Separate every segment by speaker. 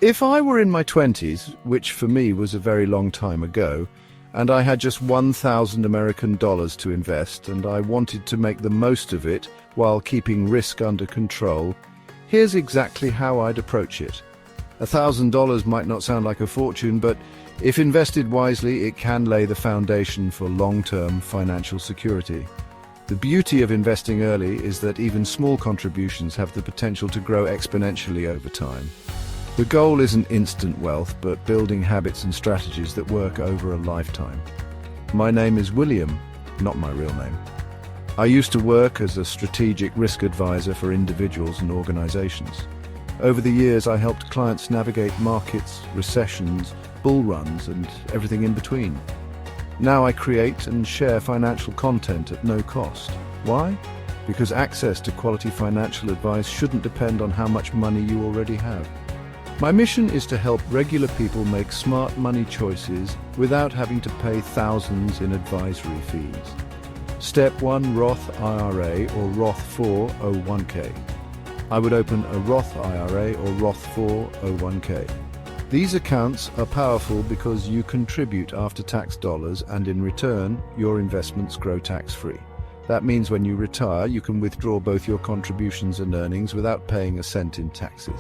Speaker 1: If I were in my 20s, which for me was a very long time ago, and I had just $1,000 to invest and I wanted to make the most of it while keeping risk under control, here's exactly how I'd approach it. $1,000 might not sound like a fortune, but if invested wisely, it can lay the foundation for long-term financial security. The beauty of investing early is that even small contributions have the potential to grow exponentially over time. The goal isn't instant wealth, but building habits and strategies that work over a lifetime. My name is William, not my real name. I used to work as a strategic risk advisor for individuals and organizations. Over the years, I helped clients navigate markets, recessions, bull runs, and everything in between. Now I create and share financial content at no cost. Why? Because access to quality financial advice shouldn't depend on how much money you already have. My mission is to help regular people make smart money choices without having to pay thousands in advisory fees. Step 1, Roth IRA or Roth 401k. I would open a Roth IRA or Roth 401k. These accounts are powerful because you contribute after-tax dollars and in return, your investments grow tax-free. That means when you retire, you can withdraw both your contributions and earnings without paying a cent in taxes.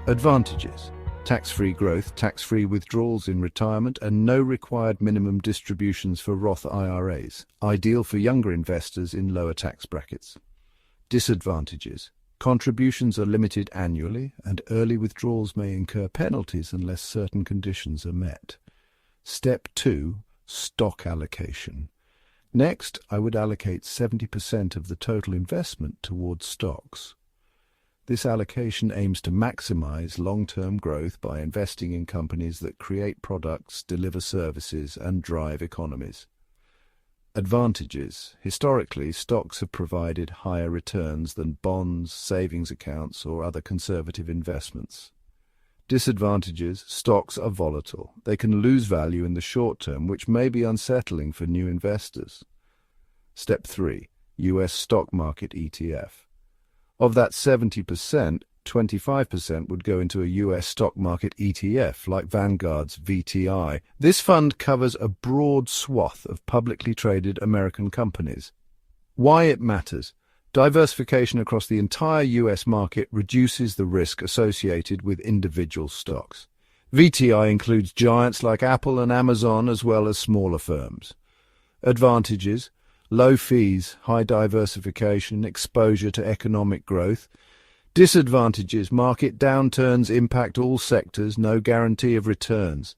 Speaker 1: Advantages: tax-free growth, tax-free withdrawals in retirement, and no required minimum distributions for Roth IRAs, ideal for younger investors in lower tax brackets. Disadvantages: contributions are limited annually, and early withdrawals may incur penalties unless certain conditions are met. Step 2, stock allocation. Next, I would allocate 70% of the total investment towards stocks. This allocation aims to maximize long-term growth by investing in companies that create products, deliver services, and drive economies. Advantages: historically, stocks have provided higher returns than bonds, savings accounts, or other conservative investments. Disadvantages: stocks are volatile. They can lose value in the short term, which may be unsettling for new investors. Step 3, US stock market ETF. Of that 70%, 25% would go into a US stock market ETF, like Vanguard's VTI. This fund covers a broad swath of publicly traded American companies. Why it matters: diversification across the entire US market reduces the risk associated with individual stocks. VTI includes giants like Apple and Amazon, as well as smaller firms. Advantages: low fees, high diversification, exposure to economic growth. Disadvantages: market downturns impact all sectors, no guarantee of returns.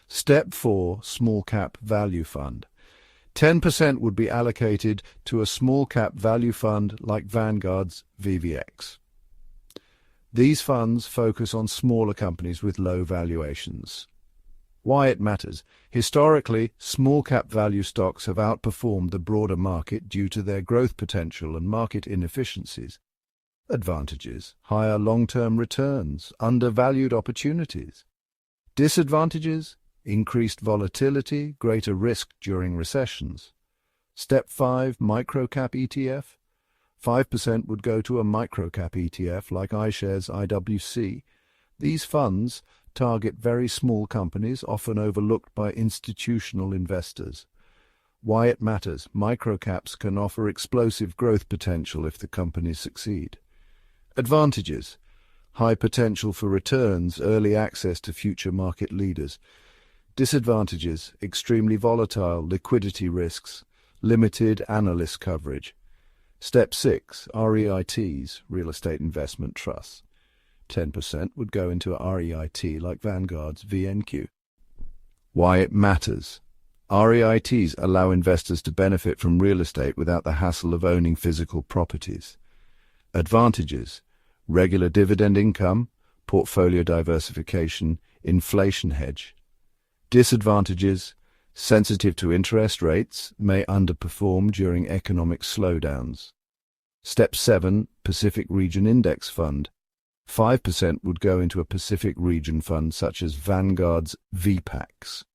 Speaker 1: Step 4, small cap value fund. 10% would be allocated to a small cap value fund like Vanguard's VVX. These funds focus on smaller companies with low valuations. Why it matters: historically, small-cap value stocks have outperformed the broader market due to their growth potential and market inefficiencies. Advantages: higher long-term returns, undervalued opportunities. Disadvantages: increased volatility, greater risk during recessions. Step 5, micro-cap ETF. 5% would go to a micro-cap ETF like iShares IWC. These funds target very small companies, often overlooked by institutional investors. Why it matters: microcaps can offer explosive growth potential if the companies succeed. Advantages: high potential for returns, early access to future market leaders. Disadvantages: extremely volatile, liquidity risks, limited analyst coverage. Step 6, REITs, real estate investment trusts. 10% would go into a REIT like Vanguard's VNQ. Why it matters: REITs allow investors to benefit from real estate without the hassle of owning physical properties. Advantages: regular dividend income, portfolio diversification, inflation hedge. Disadvantages: sensitive to interest rates, may underperform during economic slowdowns. Step 7, Pacific Region Index Fund. 5% would go into a Pacific region fund such as Vanguard's VPAX.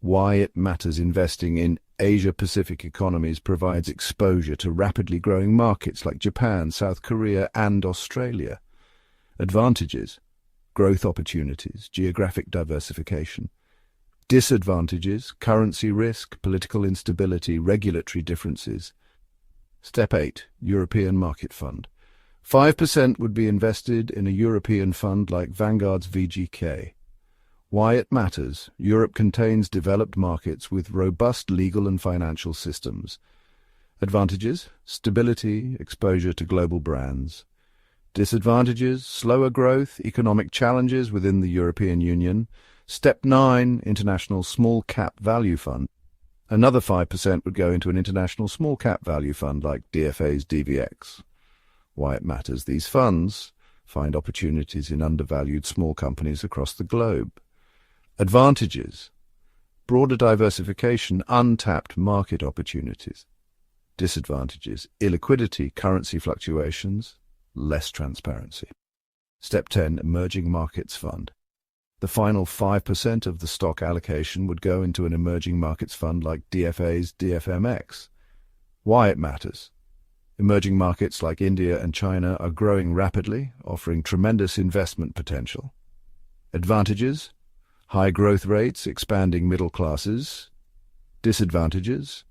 Speaker 1: Why it matters: investing in Asia-Pacific economies provides exposure to rapidly growing markets like Japan, South Korea, and Australia. Advantages: growth opportunities, geographic diversification. Disadvantages, currency risk, political instability, regulatory differences. Step 8. European Market Fund. 5% would be invested in a European fund like Vanguard's VGK. Why it matters: Europe contains developed markets with robust legal and financial systems. Advantages: stability, exposure to global brands. Disadvantages: slower growth, economic challenges within the European Union. Step 9. International Small Cap Value Fund. Another 5% would go into an international small cap value fund like DFA's DVX. Why it matters: these funds find opportunities in undervalued small companies across the globe. Advantages: broader diversification, untapped market opportunities. Disadvantages: illiquidity, currency fluctuations, less transparency. Step 10. Emerging Markets Fund. The final 5% of the stock allocation would go into an emerging markets fund like DFA's DFMX. Why it matters: emerging markets like India and China are growing rapidly, offering tremendous investment potential. Advantages: high growth rates, expanding middle classes. Disadvantages: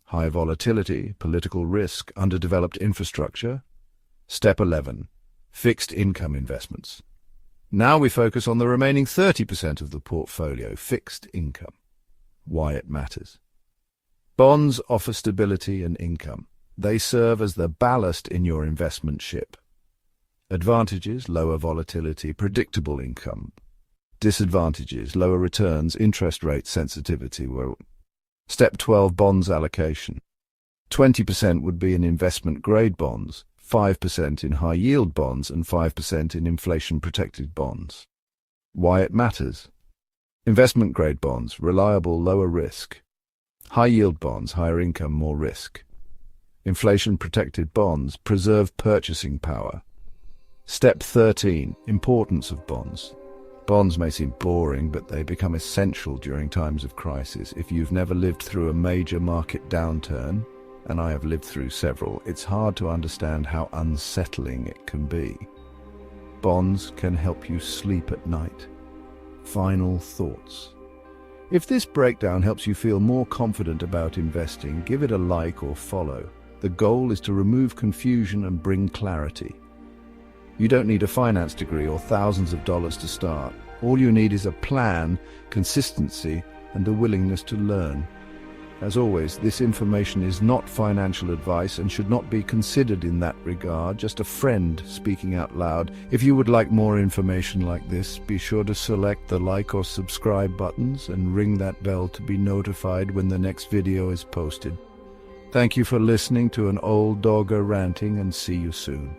Speaker 1: high volatility, political risk, underdeveloped infrastructure. Step 11. Fixed income investments. Now we focus on the remaining 30% of the portfolio, fixed income. Why it matters: bonds offer stability and income. They serve as the ballast in your investment ship. Advantages: lower volatility, predictable income. Disadvantages: lower returns, interest rate sensitivity. Step 12. Bonds allocation. 20% would be in investment-grade bonds, 5% in high-yield bonds, and 5% in inflation-protected bonds. Why it matters: investment-grade bonds, reliable, lower risk. High-yield bonds, higher income, more risk. Inflation-protected bonds preserve purchasing power. Step 13. Importance of bonds. Bonds may seem boring, but they become essential during times of crisis. If you've never lived through a major market downturn, and I have lived through several, it's hard to understand how unsettling it can be. Bonds can help you sleep at night. Final thoughts. If this breakdown helps you feel more confident about investing, give it a like or follow. The goal is to remove confusion and bring clarity. You don't need a finance degree or thousands of dollars to start. All you need is a plan, consistency, and a willingness to learn. As always, this information is not financial advice and should not be considered in that regard, just a friend speaking out loud. If you would like more information like this, be sure to select the like or subscribe buttons and ring that bell to be notified when the next video is posted. Thank you for listening to an old dogger ranting, and see you soon.